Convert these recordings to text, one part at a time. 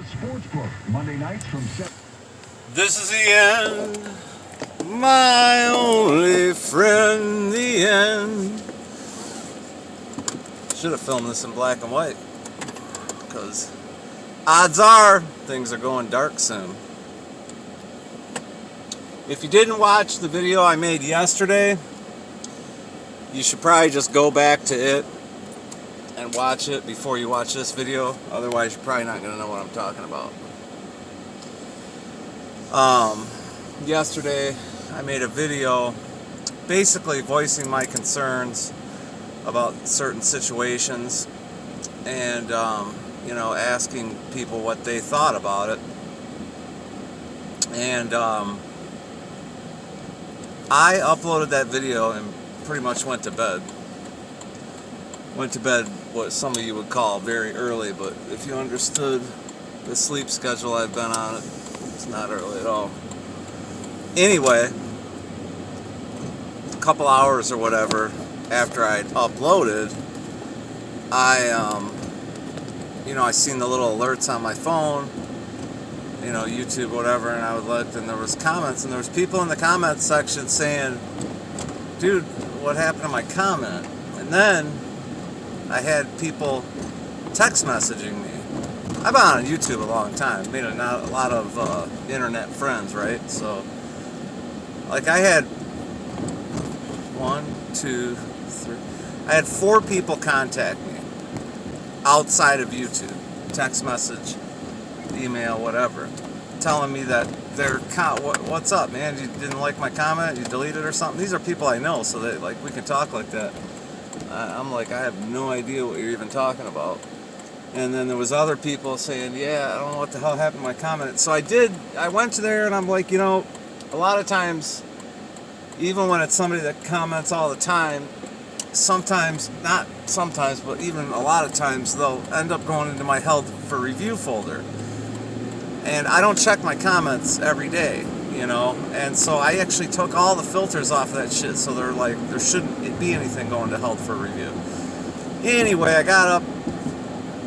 Sportsbook, Monday nights from 7. This is the end, my only friend, the end. Should have filmed this in black and white, because odds are things are going dark soon. If you didn't watch the video I made yesterday, you should probably just go back to it and watch it before you watch this video. Otherwise, you're probably not going to know what I'm talking about. Yesterday, I made a video basically voicing my concerns about certain situations and, asking people what they thought about it. And I uploaded that video and pretty much went to bed. Went to bed what some of you would call very early, but if you understood the sleep schedule I've been on, it's not early at all. Anyway, a couple hours or whatever after I'd uploaded, I seen the little alerts on my phone, YouTube, whatever, and I would look, and there was comments, and there was people in the comments section saying, dude, what happened to my comment? And then I had people text messaging me. I've been on YouTube a long time, made a lot of internet friends, right? So, like, I had I had 4 people contact me outside of YouTube, text message, email, whatever, telling me that what's up, man? You didn't like my comment? You deleted or something? These are people I know, so that we can talk like that. I'm like, I have no idea what you're even talking about. And then there was other people saying, yeah, I don't know what the hell happened to my comment. So I went to there, and I'm like, a lot of times, even when it's somebody that comments all the time, not sometimes, but even a lot of times, they'll end up going into my held for review folder. And I don't check my comments every day, and so I actually took all the filters off of that shit, so there shouldn't be anything going to held for review. Anyway, I got up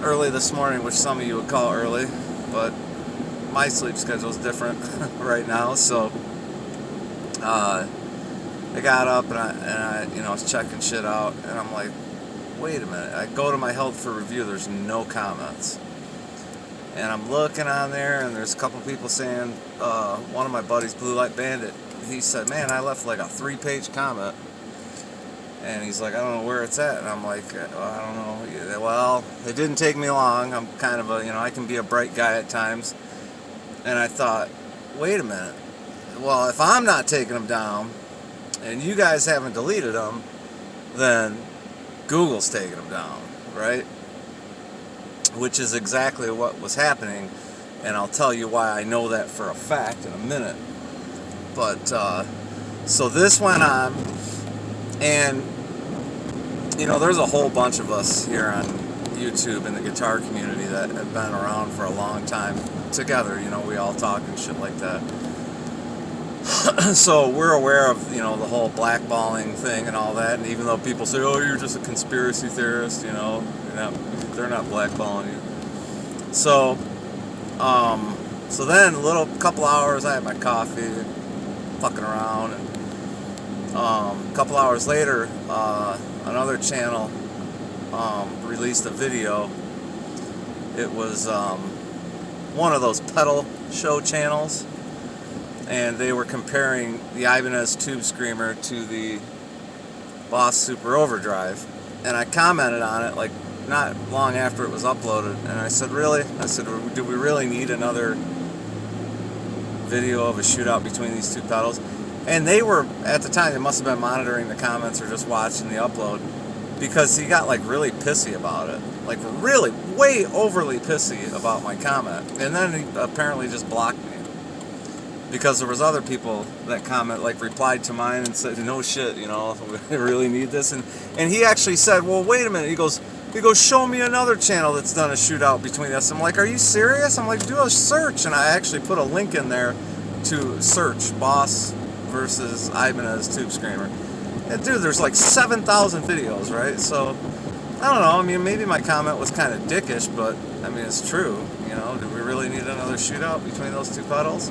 early this morning, which some of you would call early, but my sleep schedule is different right now, so I got up and I was checking shit out, and I'm like, wait a minute. I go to my held for review, there's no comments. And I'm looking on there, and there's a couple people saying, one of my buddies, Blue Light Bandit, he said, man, I left like a 3-page comment. And he's like, I don't know where it's at. And I'm like, well, I don't know. Well, it didn't take me long. I'm kind of I can be a bright guy at times. And I thought, wait a minute. Well, if I'm not taking them down, and you guys haven't deleted them, then Google's taking them down, right? Which is exactly what was happening, and I'll tell you why I know that for a fact in a minute. But so this went on, and there's a whole bunch of us here on YouTube in the guitar community that have been around for a long time together. We all talk and shit like that. So we're aware of the whole blackballing thing and all that, and even though people say, oh, you're just a conspiracy theorist, they're not blackballing you. So then a couple hours, I had my coffee, fucking around, and a couple hours later, another channel released a video. It was one of those pedal show channels, and they were comparing the Ibanez Tube Screamer to the Boss Super Overdrive, and I commented on it like not long after it was uploaded, and I said, really? I said, do we really need another video of a shootout between these two pedals? And they were, at the time, they must have been monitoring the comments or just watching the upload, because he got really pissy about it, really way overly pissy about my comment, and then he apparently just blocked me. Because there was other people that replied to mine and said, no shit, we really need this. And he actually said, well, wait a minute. He goes, show me another channel that's done a shootout between us. I'm like, are you serious? I'm like, do a search. And I actually put a link in there to search Boss versus Ibanez Tube Screamer. And dude, there's 7,000 videos, right? So, I don't know. I mean, maybe my comment was kind of dickish, but, I mean, it's true. You know, do we really need another shootout between those two puddles?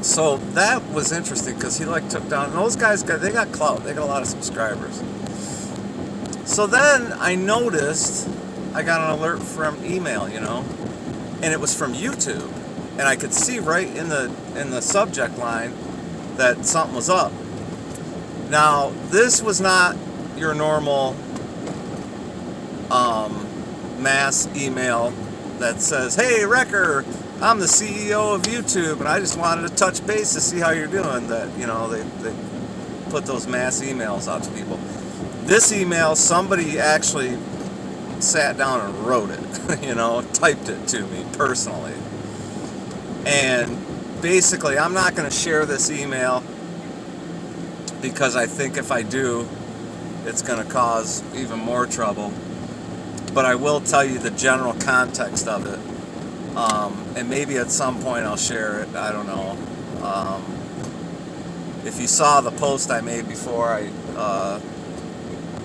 So that was interesting because he like took down, and those guys they got clout, they got a lot of subscribers. So then I noticed I got an alert from email, you know, and it was from YouTube, and I could see right in the subject line that something was up. Now this was not your normal mass email that says, "Hey Wrecker, I'm the CEO of YouTube, and I just wanted to touch base to see how you're doing." That, you know, they put those mass emails out to people. This email, somebody actually sat down and wrote it, you know, typed it to me personally. And basically, I'm not going to share this email because I think if I do, it's going to cause even more trouble. But I will tell you the general context of it. And maybe at some point I'll share it. I don't know. If you saw the post I made before I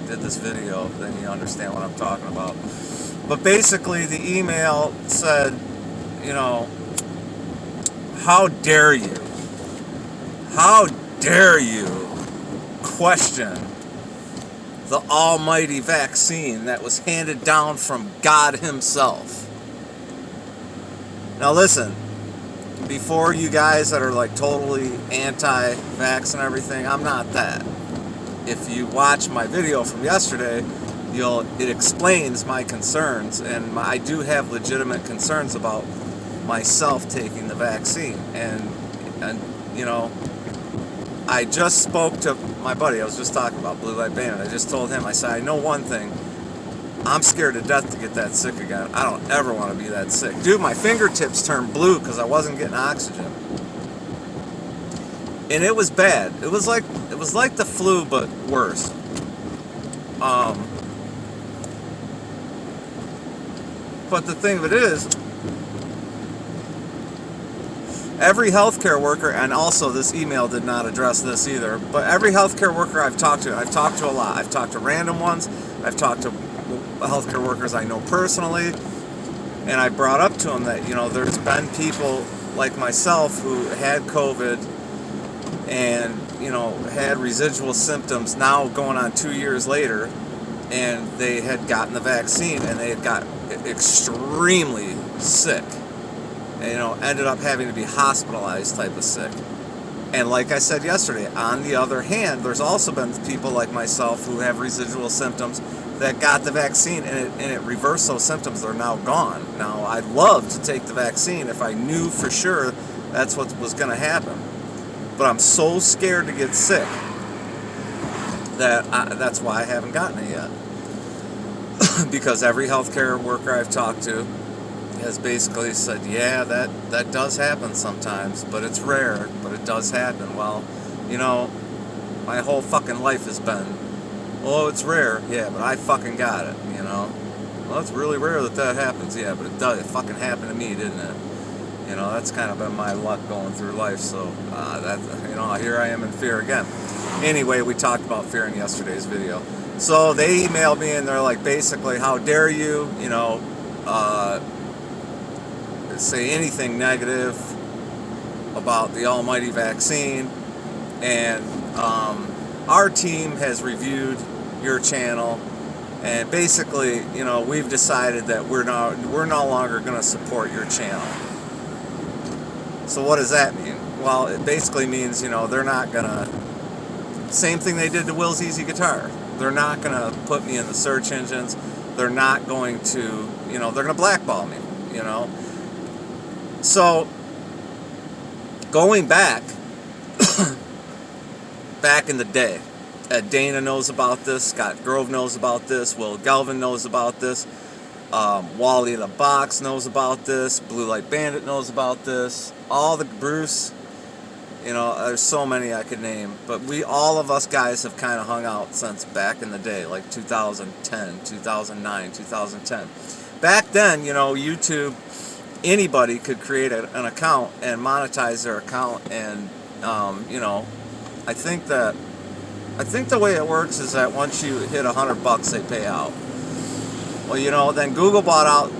did this video, then you understand what I'm talking about. But basically, the email said, you know, how dare you question the almighty vaccine that was handed down from God himself. Now listen, before you guys that are like totally anti-vax and everything, I'm not that. If you watch my video from yesterday, it explains my concerns, and I do have legitimate concerns about myself taking the vaccine. And you know, I just spoke to my buddy. I was just talking about Blue Light Bandit. I just told him, I said, I know one thing. I'm scared to death to get that sick again. I don't ever want to be that sick. Dude, my fingertips turned blue because I wasn't getting oxygen. And it was bad. It was like the flu, but worse. But the thing of it is, every healthcare worker, and also this email did not address this either, but every healthcare worker I've talked to a lot. I've talked to random ones. I've talked to healthcare workers I know personally, and I brought up to them that, you know, there's been people like myself who had COVID and, you know, had residual symptoms now going on 2 years later, and they had gotten the vaccine and they had got extremely sick, and, you know, ended up having to be hospitalized type of sick. And like I said yesterday, on the other hand, there's also been people like myself who have residual symptoms that got the vaccine and it reversed those symptoms. They're now gone. Now, I'd love to take the vaccine if I knew for sure that's what was going to happen. But I'm so scared to get sick that's why I haven't gotten it yet. Because every healthcare worker I've talked to has basically said, yeah, that does happen sometimes, but it's rare, but it does happen. Well, you know, my whole fucking life has been, oh, it's rare, yeah, but I fucking got it, you know. Well, it's really rare that happens, yeah, but it fucking happened to me, didn't it? You know, that's kind of been my luck going through life, so you know, here I am in fear again. Anyway, we talked about fear in yesterday's video. So they emailed me and they're like, basically, how dare you, you know, say anything negative about the almighty vaccine. And our team has reviewed your channel, and basically, you know, we've decided that we're no longer going to support your channel. So what does that mean? Well, it basically means, you know, they're not going to, same thing they did to Will's Easy Guitar. They're not going to put me in the search engines. They're not going to, you know, they're going to blackball me, you know. So, going back in the day, Dana knows about this, Scott Grove knows about this, Will Galvin knows about this, Wally the Box knows about this, Blue Light Bandit knows about this, Bruce, you know, there's so many I could name, but all of us guys have kind of hung out since back in the day, like 2010, 2009, 2010. Back then, you know, YouTube, anybody could create an account and monetize their account, and you know, I think the way it works is that once you hit $100, they pay out. Well, you know, then Google bought out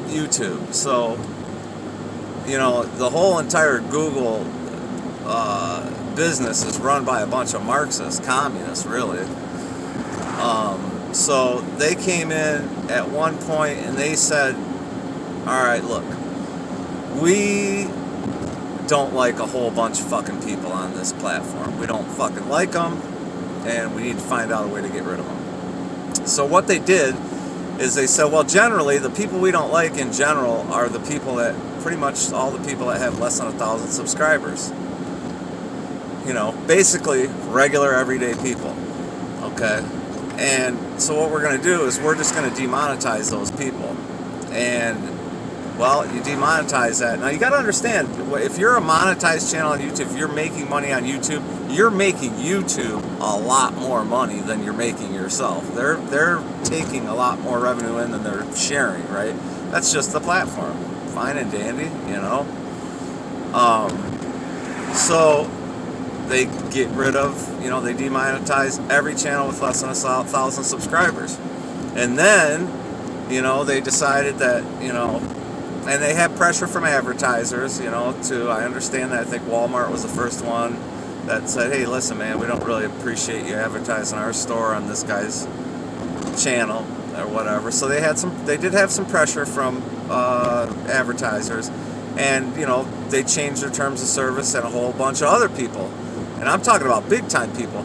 YouTube. So, you know, the whole entire Google business is run by a bunch of Marxists, communists, really. So they came in at one point and they said, all right, look, we don't like a whole bunch of fucking people on this platform. We don't fucking like them, and we need to find out a way to get rid of them. So what they did is they said, well, generally, the people we don't like in general are the people that, pretty much all the people that have less than 1,000 subscribers. You know, basically regular everyday people. Okay? And so what we're going to do is we're just going to demonetize those people. And, well, you demonetize that. Now, you got to understand, if you're a monetized channel on YouTube, if you're making money on YouTube, you're making YouTube a lot more money than you're making yourself. They're taking a lot more revenue in than they're sharing, right? That's just the platform. Fine and dandy, you know? So they get rid of, you know, they demonetize every channel with less than 1,000 subscribers. And then, you know, they decided that, you know, and they had pressure from advertisers, you know, I understand that. I think Walmart was the first one that said, hey, listen, man, we don't really appreciate you advertising our store on this guy's channel or whatever. So they did have some pressure from advertisers, and, you know, they changed their terms of service and a whole bunch of other people. And I'm talking about big time people.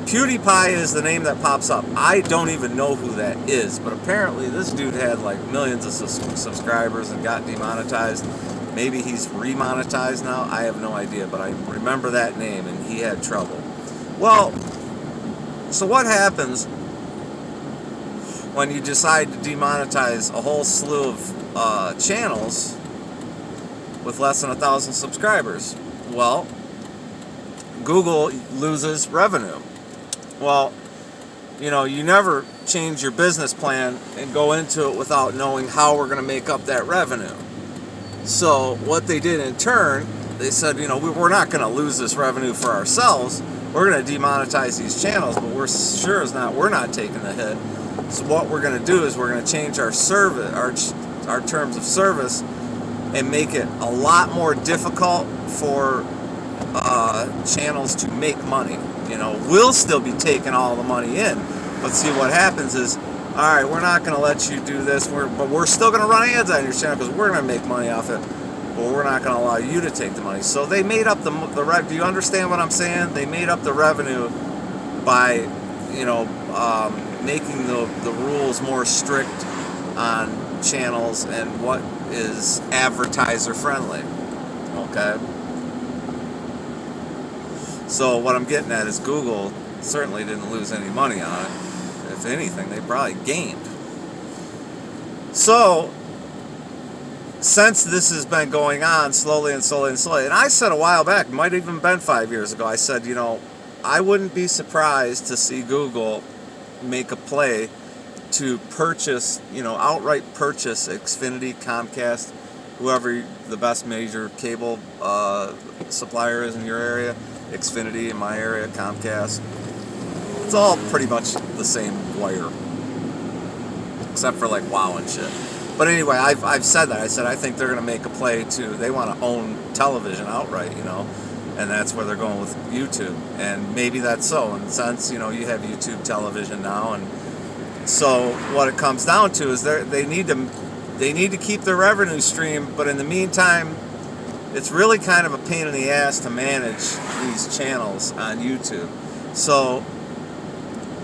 PewDiePie is the name that pops up. I don't even know who that is, but apparently this dude had like millions of subscribers and got demonetized. Maybe he's remonetized now. I have no idea, but I remember that name, and he had trouble. Well, so what happens when you decide to demonetize a whole slew of channels with less than 1,000 subscribers? Well, Google loses revenue. Well, you know, you never change your business plan and go into it without knowing how we're going to make up that revenue. So what they did in turn, they said, you know, we're not going to lose this revenue for ourselves. We're going to demonetize these channels, but we're not taking the hit. So what we're going to do is we're going to change our service, our terms of service, and make it a lot more difficult for channels to make money. You know, we'll still be taking all the money in, but see what happens is, all right, we're not going to let you do this, but we're still going to run ads on your channel because we're going to make money off it, but we're not going to allow you to take the money. So they made up the revenue. Do you understand what I'm saying? They made up the revenue by, you know, making the rules more strict on channels and what is advertiser friendly. Okay. So what I'm getting at is Google certainly didn't lose any money on it. If anything, they probably gained. So, since this has been going on slowly, and I said a while back, it might have even been 5 years ago, I said, you know, I wouldn't be surprised to see Google make a play to purchase, you know, outright purchase Xfinity, Comcast, whoever the best major cable supplier is in your area. Xfinity in my area, Comcast. It's all pretty much the same wire, except for like WoW and shit. But anyway, I've said that. I said I think they're going to make a play they want to own television outright, you know, and that's where they're going with YouTube. And maybe that's so, in the sense, you know, you have YouTube television now, and so what it comes down to is they need to keep their revenue stream, but in the meantime, it's really kind of a pain in the ass to manage these channels on YouTube. So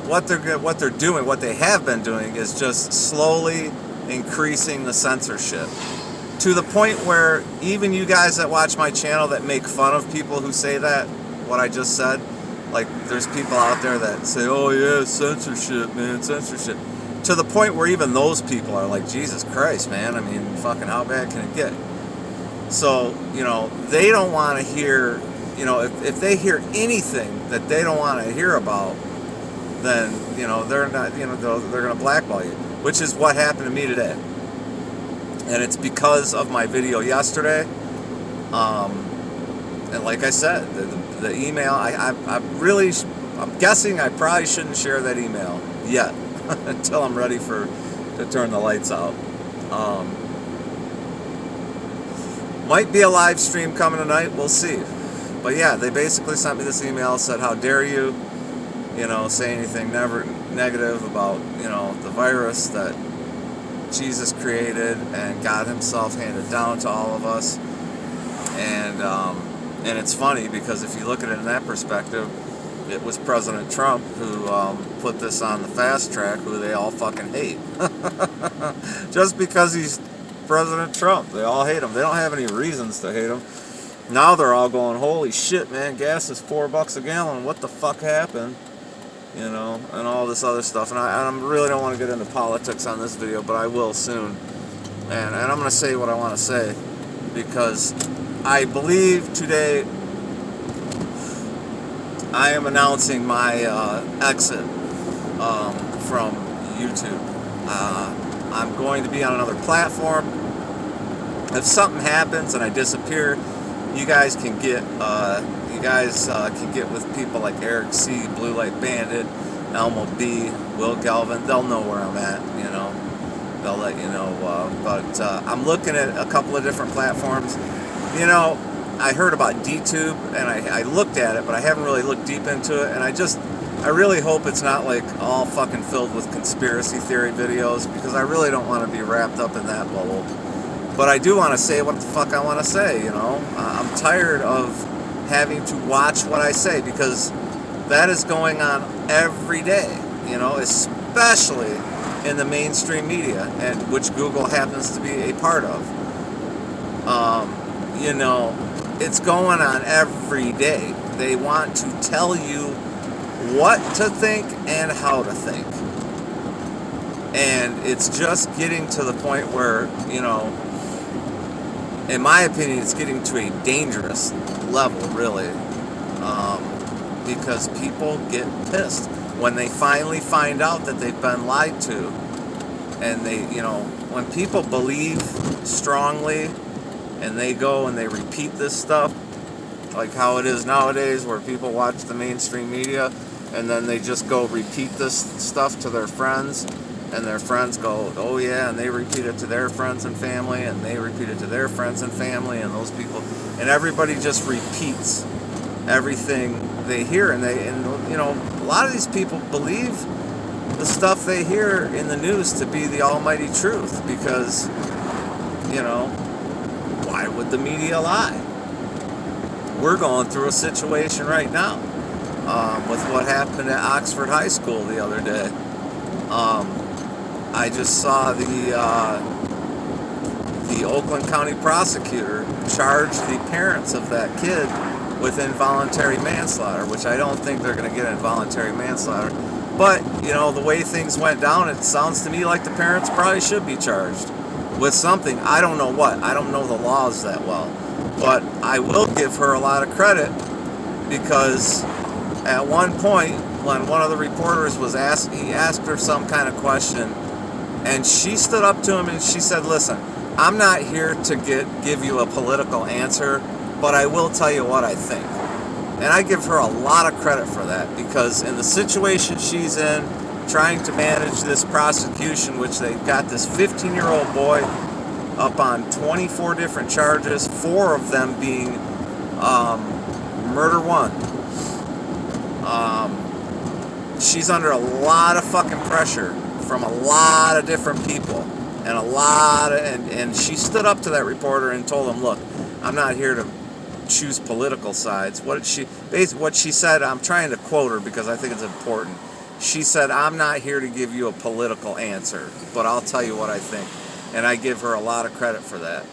what they have been doing is just slowly increasing the censorship to the point where even you guys that watch my channel that make fun of people who say that, what I just said, like there's people out there that say, oh yeah, censorship, man, censorship, to the point where even those people are like, Jesus Christ, man, I mean, fucking how bad can it get? So, you know, they don't want to hear, you know, if they hear anything that they don't want to hear about, then, you know, they're not, you know, they're going to blackball you, which is what happened to me today. And it's because of my video yesterday. And like I said, the email, I'm guessing I probably shouldn't share that email yet until I'm ready for to turn the lights out. Might be a live stream coming tonight. We'll see. But yeah, they basically sent me this email, said, how dare you, say anything negative about, the virus that Jesus created and God himself handed down to all of us. And it's funny because if you look at it in that perspective, it was President Trump who put this on the fast track, who they all fucking hate. Just because he's President Trump, they all hate him. They don't have any reasons to hate him. Now they're all going, holy shit, man, gas is $4 a gallon. What the fuck happened? And all this other stuff. And I really don't want to get into politics on this video, but I will soon. And I'm going to say what I want to say, because I believe today I am announcing my exit from YouTube. I'm going to be on another platform. If something happens and I disappear, you guys can get with people like Eric C, Blue Light Bandit, Elmo B, Will Galvin. They'll know where I'm at. They'll let you know. But I'm looking at a couple of different platforms. I heard about DTube and I looked at it, but I haven't really looked deep into it. And I really hope it's not like all fucking filled with conspiracy theory videos, because I really don't want to be wrapped up in that bubble. But I do want to say what the fuck I want to say, I'm tired of having to watch what I say, because that is going on every day, especially in the mainstream media, and which Google happens to be a part of. It's going on every day. They want to tell you what to think and how to think. And it's just getting to the point where, in my opinion, it's getting to a dangerous level, really, because people get pissed when they finally find out that they've been lied to. And when people believe strongly and they go and they repeat this stuff, like how it is nowadays, where people watch the mainstream media and then they just go repeat this stuff to their friends, and their friends go, oh yeah, and they repeat it to their friends and family, and they repeat it to their friends and family, and those people, and everybody just repeats everything they hear. And a lot of these people believe the stuff they hear in the news to be the almighty truth, because why would the media lie? We're going through a situation right now with what happened at Oxford High School the other day. I just saw the Oakland County prosecutor charge the parents of that kid with involuntary manslaughter, which I don't think they're going to get involuntary manslaughter. But, the way things went down, it sounds to me like the parents probably should be charged with something. I don't know what. I don't know the laws that well. But I will give her a lot of credit, because at one point, when one of the reporters he asked her some kind of question, and she stood up to him and she said, listen, I'm not here to give you a political answer, but I will tell you what I think. And I give her a lot of credit for that, because in the situation she's in, trying to manage this prosecution, which they've got this 15-year-old boy up on 24 different charges, 4 of them being murder one. She's under a lot of fucking pressure from a lot of different people, and she stood up to that reporter and told him, look, I'm not here to choose political sides. What she said, I'm trying to quote her because I think it's important. She said, I'm not here to give you a political answer, but I'll tell you what I think. And I give her a lot of credit for that.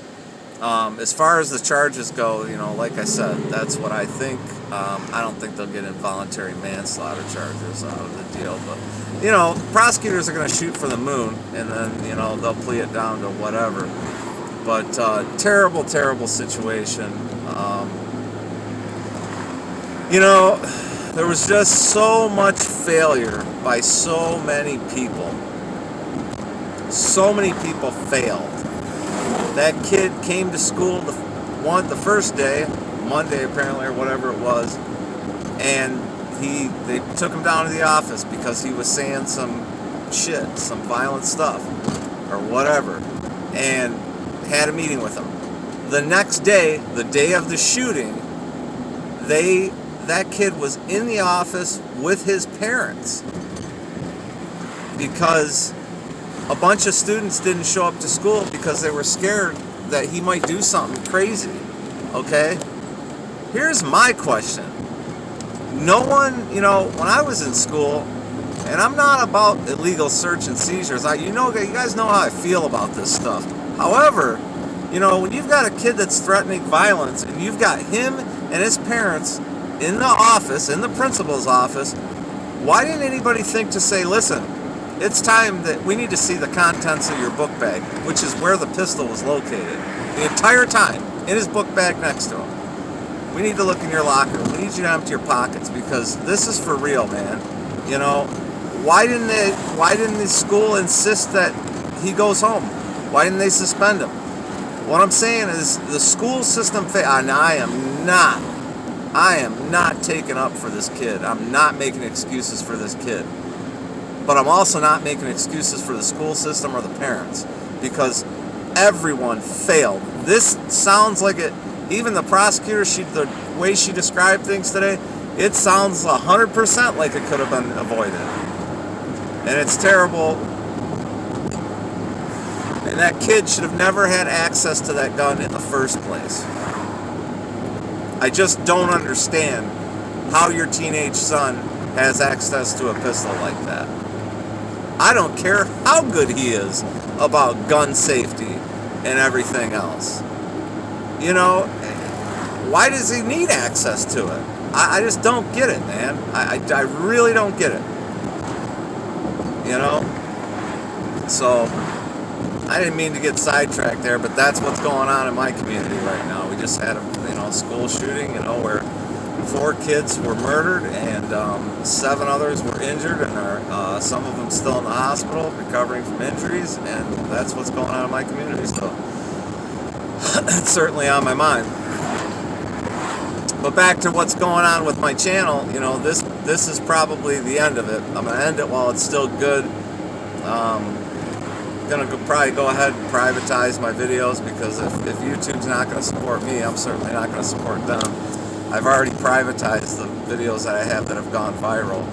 As far as the charges go, like I said, that's what I think. I don't think they'll get involuntary manslaughter charges out of the deal. But, prosecutors are going to shoot for the moon, and then, they'll plea it down to whatever. But terrible, terrible situation. There was just so much failure by so many people. So many people failed. That kid came to school the first day, Monday apparently, or whatever it was, and they took him down to the office because he was saying some shit, some violent stuff, or whatever, and had a meeting with him. The next day, the day of the shooting, that kid was in the office with his parents because a bunch of students didn't show up to school because they were scared that he might do something crazy. Okay? Here's my question. No one, when I was in school, and I'm not about illegal search and seizures. You guys know how I feel about this stuff. However, when you've got a kid that's threatening violence and you've got him and his parents in the office, in the principal's office, why didn't anybody think to say, listen, it's time that we need to see the contents of your book bag, which is where the pistol was located the entire time, in his book bag next to him. We need to look in your locker. We need you to empty your pockets because this is for real, man. Why didn't the school insist that he goes home? Why didn't they suspend him? What I'm saying is the school system and I am not taking up for this kid. I'm not making excuses for this kid. But I'm also not making excuses for the school system or the parents because everyone failed. This sounds like it. Even the prosecutor, the way she described things today, it sounds 100% like it could have been avoided. And it's terrible. And that kid should have never had access to that gun in the first place. I just don't understand how your teenage son has access to a pistol like that. I don't care how good he is about gun safety and everything else. Why does he need access to it? I just don't get it, man. I really don't get it. So I didn't mean to get sidetracked there, but that's what's going on in my community right now. We just had a school shooting, where 4 kids were murdered and 7 others were injured, and some of them still in the hospital recovering from injuries, and that's what's going on in my community still. It's certainly on my mind. But back to what's going on with my channel, this is probably the end of it. I'm going to end it while it's still good. Going to probably go ahead and privatize my videos because if YouTube's not going to support me, I'm certainly not going to support them. I've already privatized the videos that I have that have gone viral,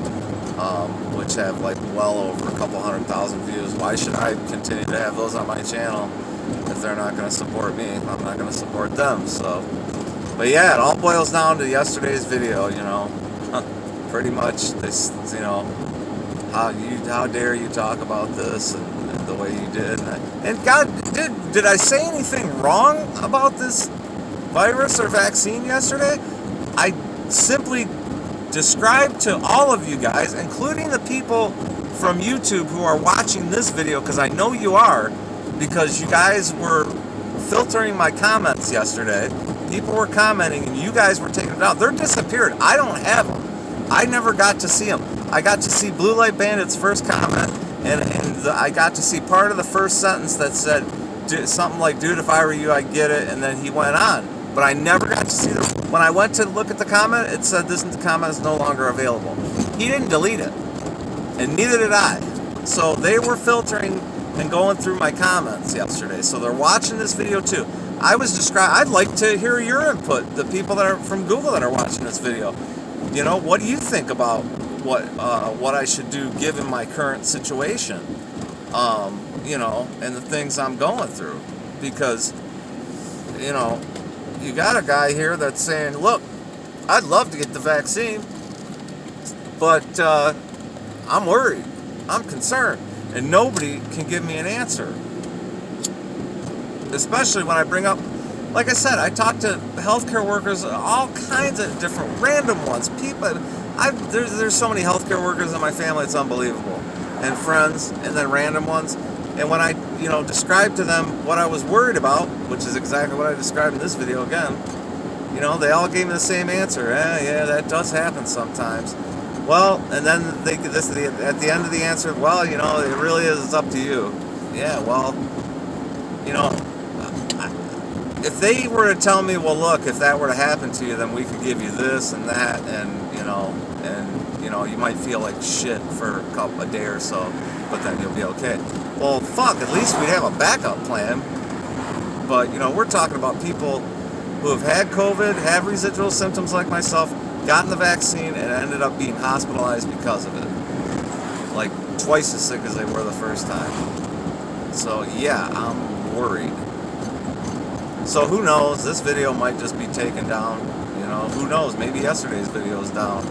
which have well over a couple 100,000 views. Why should I continue to have those on my channel if they're not going to support me? I'm not going to support them. So, but yeah, it all boils down to yesterday's video. Pretty much this. How dare you talk about this and the way you did? And God, did I say anything wrong about this virus or vaccine yesterday? I simply described to all of you guys, including the people from YouTube who are watching this video, because I know you are, because you guys were filtering my comments yesterday. People were commenting and you guys were taking it out. They're disappeared. I don't have them. I never got to see them. I got to see Blue Light Bandit's first comment, and I got to see part of the first sentence that said something like, dude, if I were you, I'd get it, and then he went on. But I never got to see when I went to look at the comment, it said this comment is no longer available. He didn't delete it, and neither did I. So they were filtering and going through my comments yesterday. So they're watching this video too. I'd like to hear your input, the people that are from Google that are watching this video. What do you think about what I should do given my current situation? And the things I'm going through. Because, you got a guy here that's saying, look, I'd love to get the vaccine, but I'm worried. I'm concerned. And nobody can give me an answer. Especially when I bring up, like I said, I talk to healthcare workers, all kinds of different random ones. People, there's so many healthcare workers in my family, it's unbelievable. And friends, and then random ones. And when I, described to them what I was worried about, which is exactly what I described in this video again, they all gave me the same answer. Yeah, that does happen sometimes. Well, and then at the end of the answer, well, it really is, it's up to you. Yeah, well, if they were to tell me, well, look, if that were to happen to you, then we could give you this and that, and you might feel like shit for a day or so. but then you'll be okay. Well, fuck, at least we'd have a backup plan. But, you know, we're talking about people who have had COVID, have residual symptoms like myself, gotten the vaccine, and ended up being hospitalized because of it. Like, twice as sick as they were the first time. So, yeah, I'm worried. So, who knows? This video might just be taken down. You know, who knows? Maybe yesterday's video is down.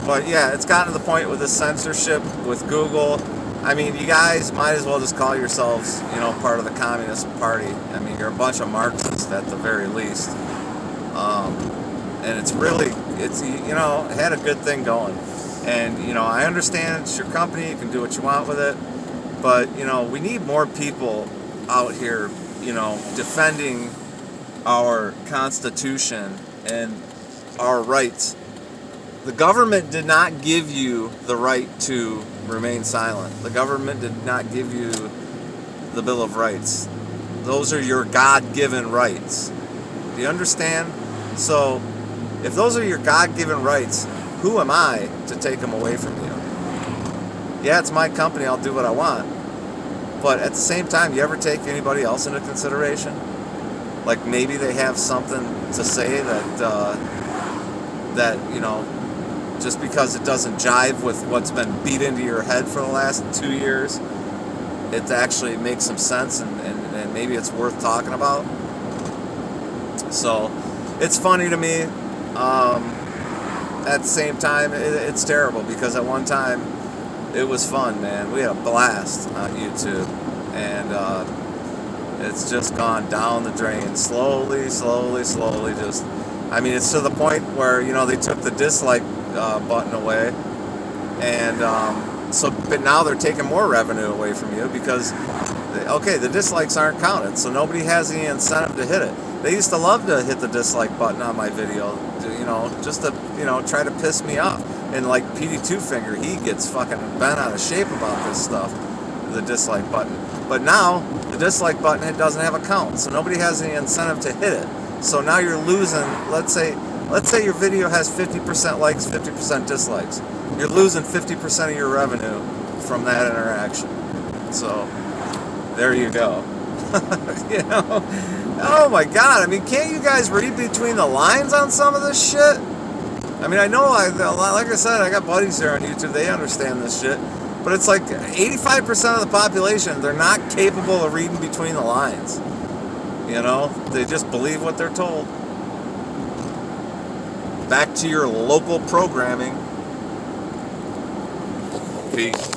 But, yeah, it's gotten to the point with the censorship with Google. I mean, you guys might as well just call yourselves, you know, part of the Communist Party. I mean, you're a bunch of Marxists at the very least. And it's really, you know, had a good thing going. And, you know, I understand it's your company, you can do what you want with it. But, you know, we need more people out here, you know, defending our Constitution and our rights. The government did not give you the right to remain silent. The government did not give you the Bill of Rights. Those are your God-given rights. Do you understand? So, if those are your God-given rights, who am I to take them away from you? Yeah, it's my company, I'll do what I want. But at the same time, you ever take anybody else into consideration? Like maybe they have something to say that you know, just because it doesn't jive with what's been beat into your head for the last 2 years, it actually makes some sense and maybe it's worth talking about. So, it's funny to me. At the same time, it's terrible because at one time it was fun, man. We had a blast on YouTube, and it's just gone down the drain slowly. Just, I mean, it's to the point where, you know, they took the dislike button away, and but now they're taking more revenue away from you because, okay, the dislikes aren't counted, so nobody has any incentive to hit it. They used to love to hit the dislike button on my video, you know, just to, you know, try to piss me off. And like PD Two Finger, he gets fucking bent out of shape about this stuff, the dislike button. But now, the dislike button, it doesn't have a count, so nobody has any incentive to hit it. So now you're losing, let's say your video has 50% likes, 50% dislikes. You're losing 50% of your revenue from that interaction. So, there you go. You know? Oh my God, I mean, can't you guys read between the lines on some of this shit? I mean, I know, like I said, I got buddies here on YouTube, they understand this shit. But it's like 85% of the population, they're not capable of reading between the lines. You know, they just believe what they're told. Back to your local programming. Peace.